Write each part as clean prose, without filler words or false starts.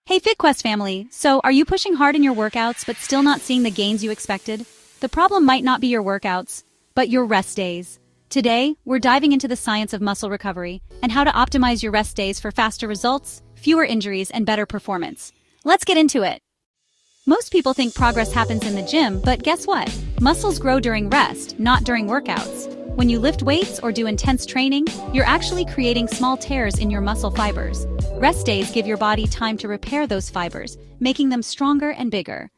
Hey FitQuest family, so are you pushing hard in your workouts but still not seeing the gains you expected? The problem might not be your workouts, but your rest days. Today, we're diving into the science of muscle recovery and how to optimize your rest days for faster results, fewer injuries, and better performance. Let's get into it. Most people think progress happens in the gym, but guess what? Muscles grow during rest, not during workouts. When you lift weights or do intense training, you're actually creating small tears in your muscle fibers. Rest days give your body time to repair those fibers, making them stronger and bigger.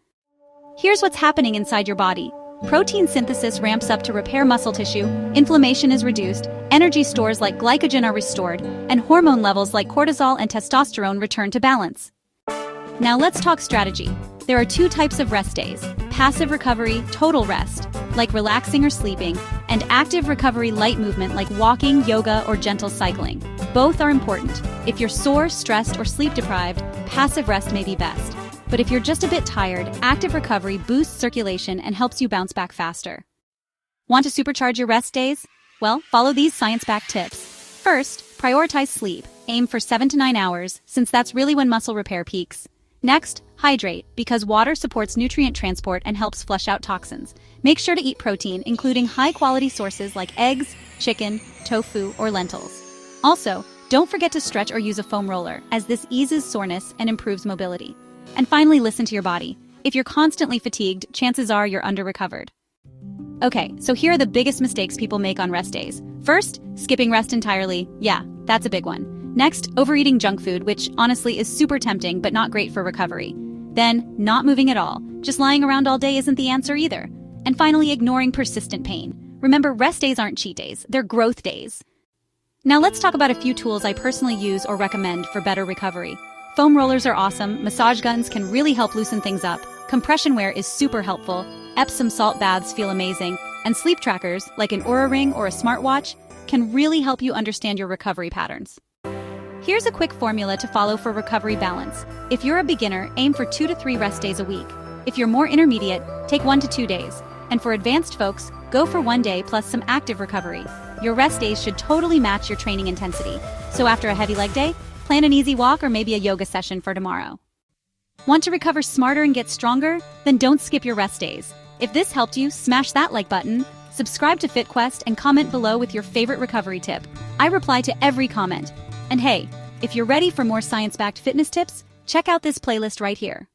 Here's what's happening inside your body. Protein synthesis ramps up to repair muscle tissue, inflammation is reduced, energy stores like glycogen are restored, and hormone levels like cortisol and testosterone return to balance. Now let's talk strategy. There are two types of rest days: passive recovery, total rest, like relaxing or sleeping, and active recovery, light movement like walking, yoga, or gentle cycling. Both are important. If you're sore, stressed, or sleep deprived, passive rest may be best. But if you're just a bit tired, active recovery boosts circulation and helps you bounce back faster. Want to supercharge your rest days? Well, follow these science-backed tips. First, prioritize sleep. Aim for 7 to 9 hours, since that's really when muscle repair peaks. Next, hydrate, because water supports nutrient transport and helps flush out toxins. Make sure to eat protein, including high-quality sources like eggs, chicken, tofu, or lentils. Also, don't forget to stretch or use a foam roller, as this eases soreness and improves mobility. And finally, listen to your body. If you're constantly fatigued, chances are you're under-recovered. Okay, so here are the biggest mistakes people make on rest days. First, skipping rest entirely. Yeah, that's a big one. Next, overeating junk food, which honestly is super tempting but not great for recovery. Then, not moving at all. Just lying around all day isn't the answer either. And finally, ignoring persistent pain. Remember, rest days aren't cheat days, they're growth days. Now let's talk about a few tools I personally use or recommend for better recovery. Foam rollers are awesome, massage guns can really help loosen things up, compression wear is super helpful, Epsom salt baths feel amazing, and sleep trackers, like an Oura Ring or a smartwatch, can really help you understand your recovery patterns. Here's a quick formula to follow for recovery balance. If you're a beginner, aim for 2 to 3 rest days a week. If you're more intermediate, take 1 to 2 days. And for advanced folks, go for 1 day plus some active recovery. Your rest days should totally match your training intensity. So after a heavy leg day, plan an easy walk or maybe a yoga session for tomorrow. Want to recover smarter and get stronger? Then don't skip your rest days. If this helped you, smash that like button, subscribe to FitQuest, and comment below with your favorite recovery tip. I reply to every comment. And hey, if you're ready for more science-backed fitness tips, check out this playlist right here.